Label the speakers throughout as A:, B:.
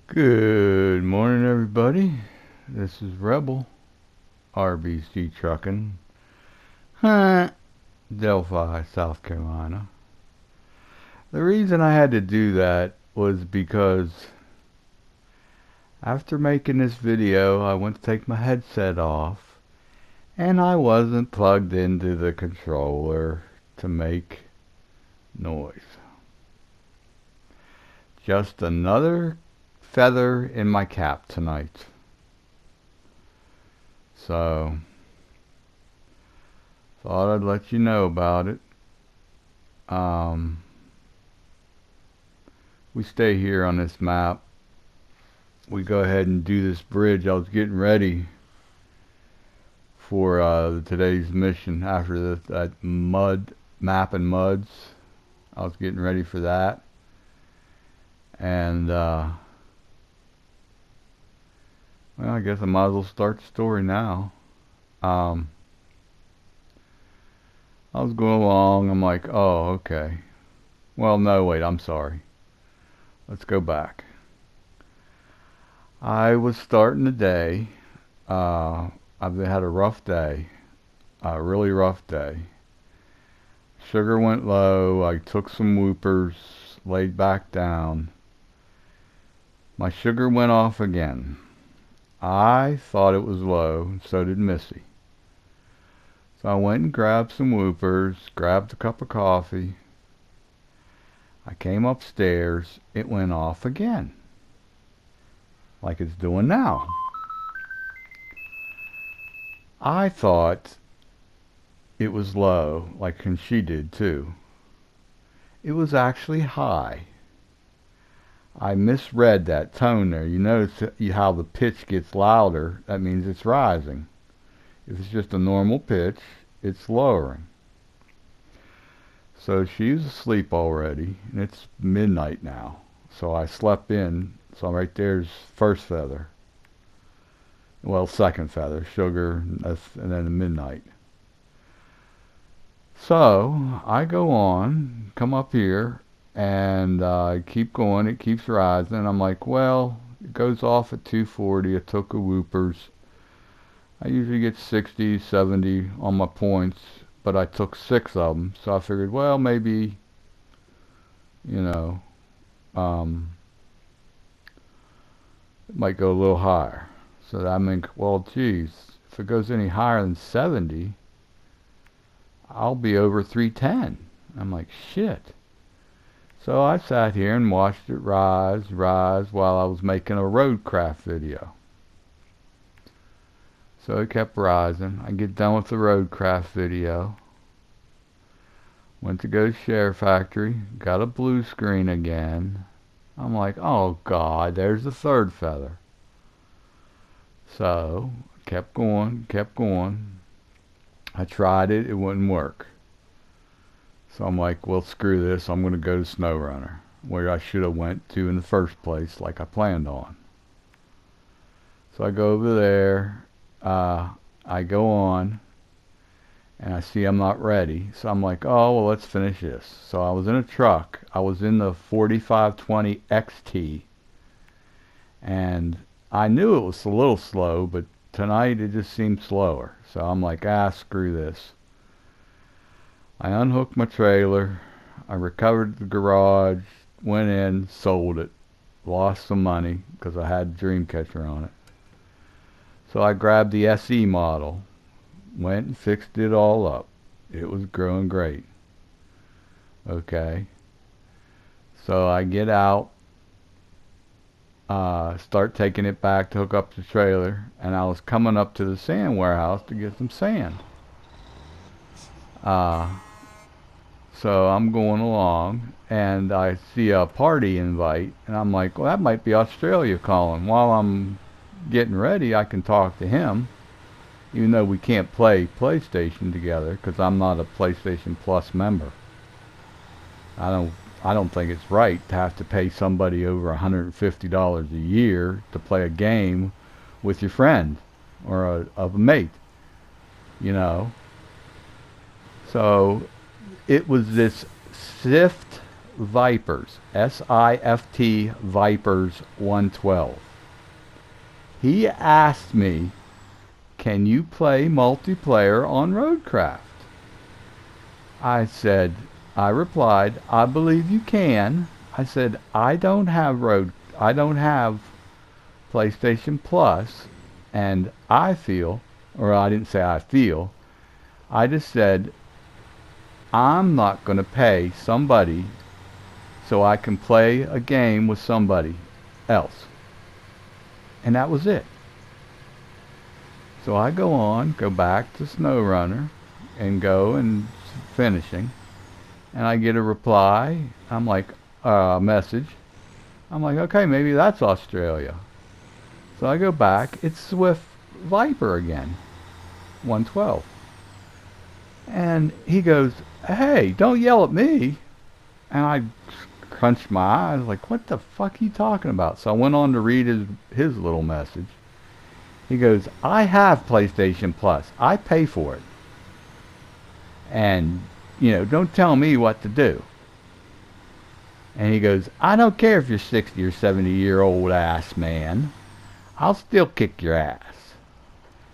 A: Good morning, everybody. This is Rebel, RBC Trucking, Delphi, South Carolina. The reason I had to do that was because after making this video, I went to take my headset off, and I wasn't plugged into the controller to make noise. Just another feather in my cap tonight. So, thought I'd let you know about it. We stay here on this map. We go ahead and do this bridge. I was getting ready for today's mission after that map and muds. I was getting ready for that. And, well, I guess I might as well start the story now. I was going along, I'm like, oh, okay. Well, no, wait, I'm sorry. Let's go back. I was starting the day. I've had a rough day. A really rough day. Sugar went low. I took some whoopers, laid back down. My sugar went off again. I thought it was low, and so did Missy. So I went and grabbed some whoopers, grabbed a cup of coffee. I came upstairs, it went off again. Like it's doing now. I thought it was low, like she did too. It was actually high. I misread that tone there. You notice how the pitch gets louder. That means it's rising. If it's just a normal pitch, it's lowering. So she's asleep already, and it's midnight now. So I slept in. So right there's first feather. Well, second feather, sugar, and then the midnight. So I go on, come up here, and I keep going. It keeps rising. I'm like, well, it goes off at 240. I took a whoopers. I usually get 60, 70 on my points, but I took 6 of them. So I figured, well, maybe, you know, it might go a little higher. So I mean, well, geez, if it goes any higher than 70, I'll be over 310. I'm like, shit. So I sat here and watched it rise while I was making a roadcraft video. So it kept rising. I get done with the roadcraft video. Went to go to Share Factory. Got a blue screen again. I'm like, oh God, there's the third feather. So kept going. I tried it. It wouldn't work. So I'm like, well, screw this. I'm going to go to SnowRunner, where I should have went to in the first place, like I planned on. So I go over there. I go on, and I see I'm not ready. So I'm like, oh, well, let's finish this. So I was in a truck. I was in the 4520 XT, and I knew it was a little slow, but tonight it just seemed slower. So I'm like, screw this. I unhooked my trailer, I recovered the garage, went in, sold it, lost some money because I had Dreamcatcher on it. So I grabbed the SE model, went and fixed it all up. It was growing great. Okay. So I get out, start taking it back to hook up the trailer, and I was coming up to the sand warehouse to get some sand. So I'm going along, and I see a party invite, and I'm like, well, that might be Australia calling. While I'm getting ready, I can talk to him, even though we can't play PlayStation together, because I'm not a PlayStation Plus member. I don't think it's right to have to pay somebody over $150 a year to play a game with your friend or a mate, you know. So it was this Swift Vipers, SIFT Vipers 112. He asked me, can you play multiplayer on Roadcraft? I replied, I believe you can. I said, I don't have PlayStation Plus, and I feel, or I didn't say I feel, I just said, I'm not going to pay somebody so I can play a game with somebody else. And that was it. So I go back to SnowRunner and go and finishing. And I get a reply. I'm like, a message. I'm like, okay, maybe that's Australia. So I go back. It's Swift Viper again. 112. And he goes, hey, don't yell at me. And I crunched my eyes like, what the fuck are you talking about? So I went on to read his little message. He goes, I have PlayStation Plus. I pay for it. And, don't tell me what to do. And he goes, I don't care if you're 60 or 70-year-old ass man. I'll still kick your ass.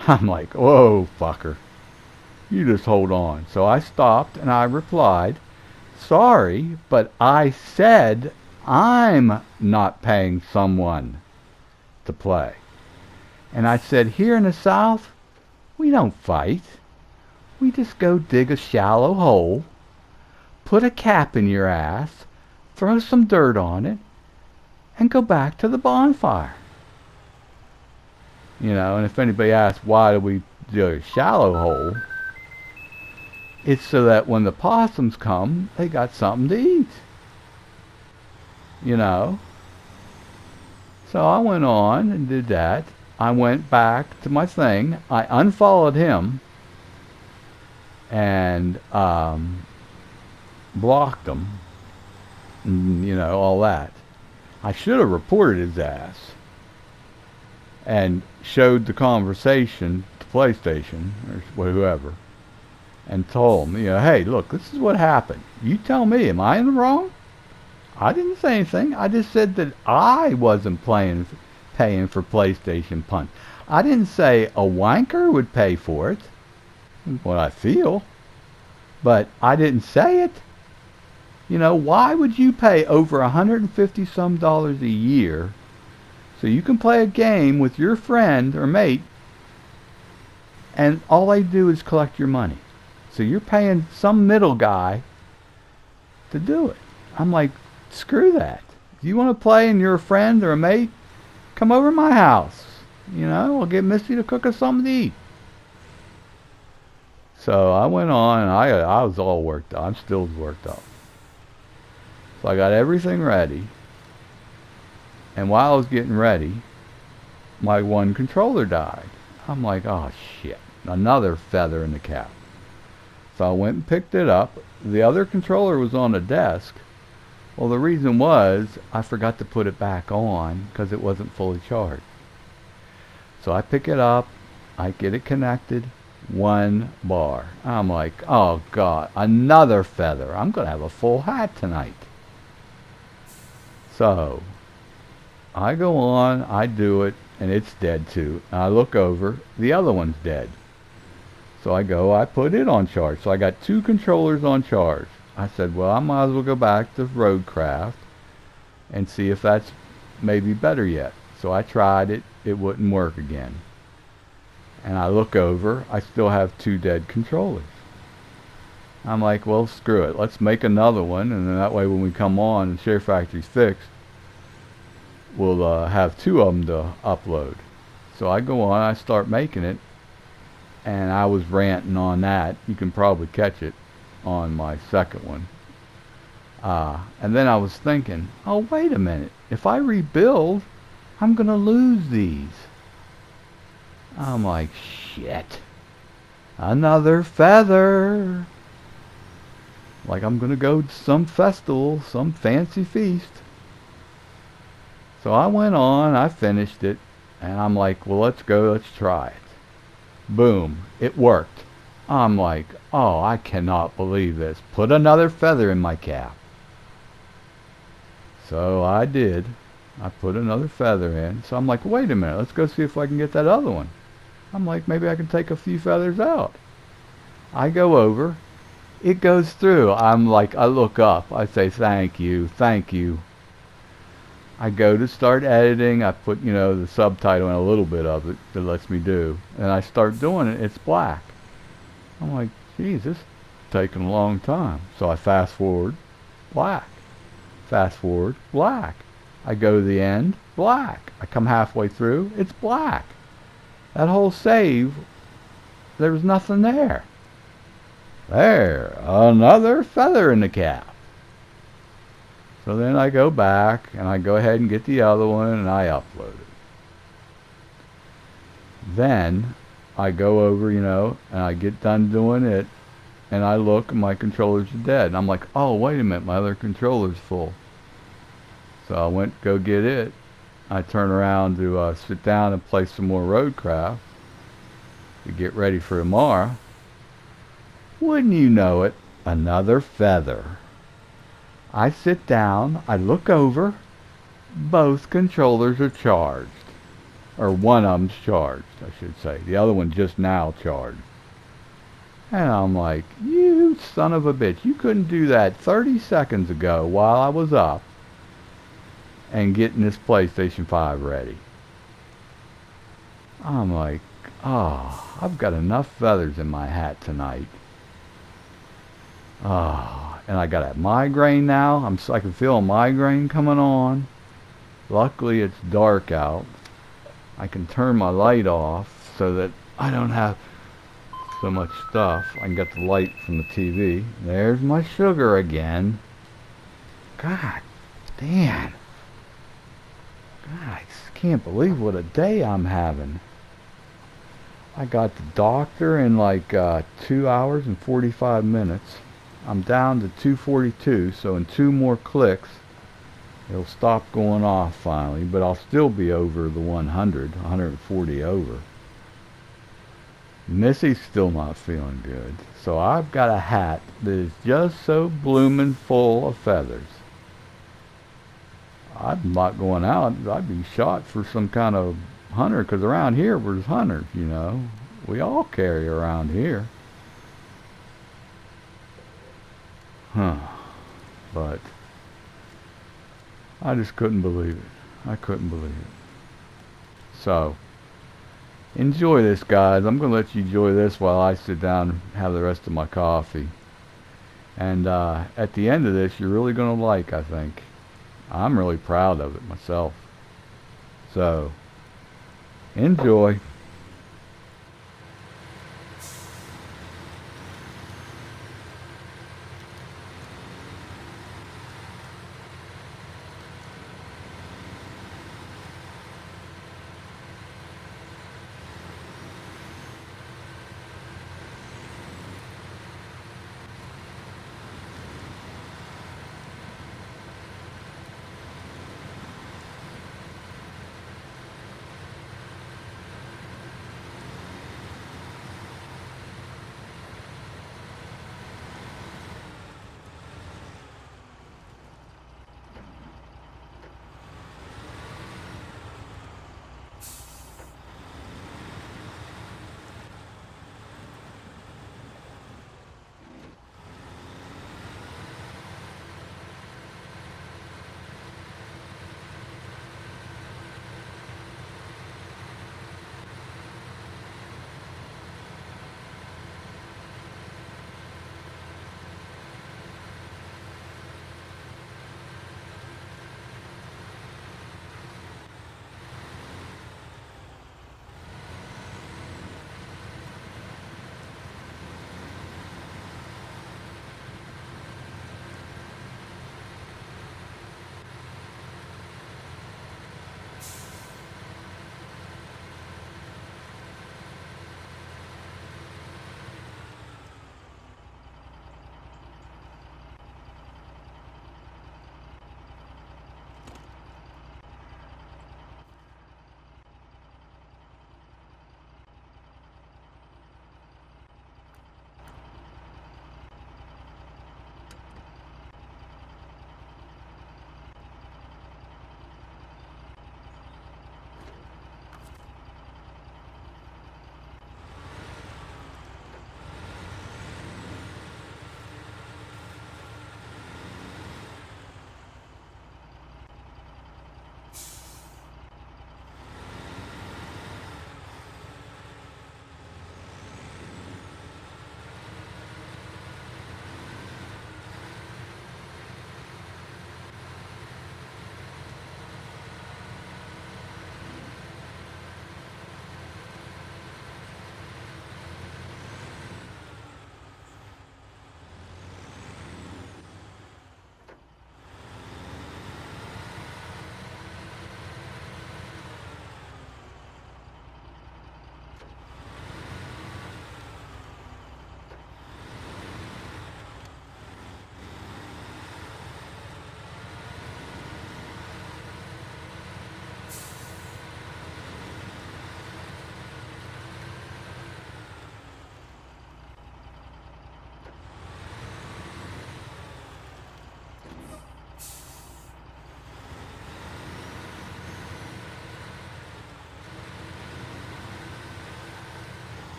A: I'm like, whoa, fucker. You just hold on. So I stopped and I replied, sorry, but I said I'm not paying someone to play. And I said, here in the South, we don't fight. We just go dig a shallow hole, put a cap in your ass, throw some dirt on it, and go back to the bonfire. And if anybody asks why do we do a shallow hole, it's so that when the possums come, they got something to eat. So I went on and did that. I went back to my thing. I unfollowed him and blocked him. And, all that. I should have reported his ass and showed the conversation to PlayStation or whoever and told him, hey, look, this is what happened. You tell me, am I in the wrong? I didn't say anything. I just said that I wasn't paying for PlayStation Punch. I didn't say a wanker would pay for it. What I feel. But I didn't say it. Why would you pay over $150 some a year so you can play a game with your friend or mate and all they do is collect your money? So you're paying some middle guy to do it. I'm like, screw that. If you want to play and you're a friend or a mate, come over to my house. I'll get Misty to cook us something to eat. So I went on and I was all worked up. I'm still worked up. So I got everything ready. And while I was getting ready, my one controller died. I'm like, oh shit, another feather in the cap. So I went and picked it up. The other controller was on the desk. Well, the reason was I forgot to put it back on because it wasn't fully charged. So I pick it up, I get it connected, 1 bar. I'm like, oh God, another feather. I'm going to have a full hat tonight. So I go on, I do it, and it's dead too. And I look over, the other one's dead. So I put it on charge. So I got 2 controllers on charge. I said, well, I might as well go back to Roadcraft and see if that's maybe better yet. So I tried it. It wouldn't work again. And I look over. I still have 2 dead controllers. I'm like, well, screw it. Let's make another one. And then that way when we come on and Share Factory's fixed, we'll have 2 of them to upload. So I go on. I start making it. And I was ranting on that. You can probably catch it on my second one. And then I was thinking, oh, wait a minute. If I rebuild, I'm going to lose these. I'm like, shit. Another feather. Like I'm going to go to some festival, some fancy feast. So I went on, I finished it, and I'm like, well, let's go, let's try it. Boom, it worked. I'm like, oh, I cannot believe this. Put another feather in my cap. So I did. I put another feather in. So I'm like, wait a minute, let's go see if I can get that other one. I'm like, maybe I can take a few feathers out. I go over. It goes through. I'm like, I look up. I say, thank you, thank you. I go to start editing. I put, the subtitle in a little bit of it that lets me do. And I start doing it. It's black. I'm like, geez, this is taking a long time. So I fast forward, black. Fast forward, black. I go to the end, black. I come halfway through, it's black. That whole save, there was nothing there. There, another feather in the cap. So then I go back and I go ahead and get the other one and I upload it. Then I go over, and I get done doing it and I look and my controllers are dead. And I'm like, oh, wait a minute, my other controller's full. So I went to go get it. I turn around to sit down and play some more Roadcraft to get ready for tomorrow. Wouldn't you know it, another feather. I sit down, I look over, both controllers are charged. Or one of them's charged, I should say. The other one just now charged. And I'm like, you son of a bitch, you couldn't do that 30 seconds ago while I was up and getting this PlayStation 5 ready. I'm like, oh, I've got enough feathers in my hat tonight. Oh, and I got a migraine now. I can feel a migraine coming on. Luckily it's dark out. I can turn my light off so that I don't have so much stuff. I can get the light from the TV. There's my sugar again. God damn. God, I just can't believe what a day I'm having. I got the doctor in like 2 hours and 45 minutes. I'm down to 242, so in 2 more clicks it'll stop going off finally, but I'll still be over the 140 over. Missy's still not feeling good, so I've got a hat that is just so bloomin' full of feathers. I'm not going out. I'd be shot for some kind of hunter, because around here there's hunters, We all carry around here. But I just couldn't believe it. I couldn't believe it. So, enjoy this, guys. I'm going to let you enjoy this while I sit down and have the rest of my coffee. And at the end of this, you're really going to like, I think. I'm really proud of it myself. So, enjoy.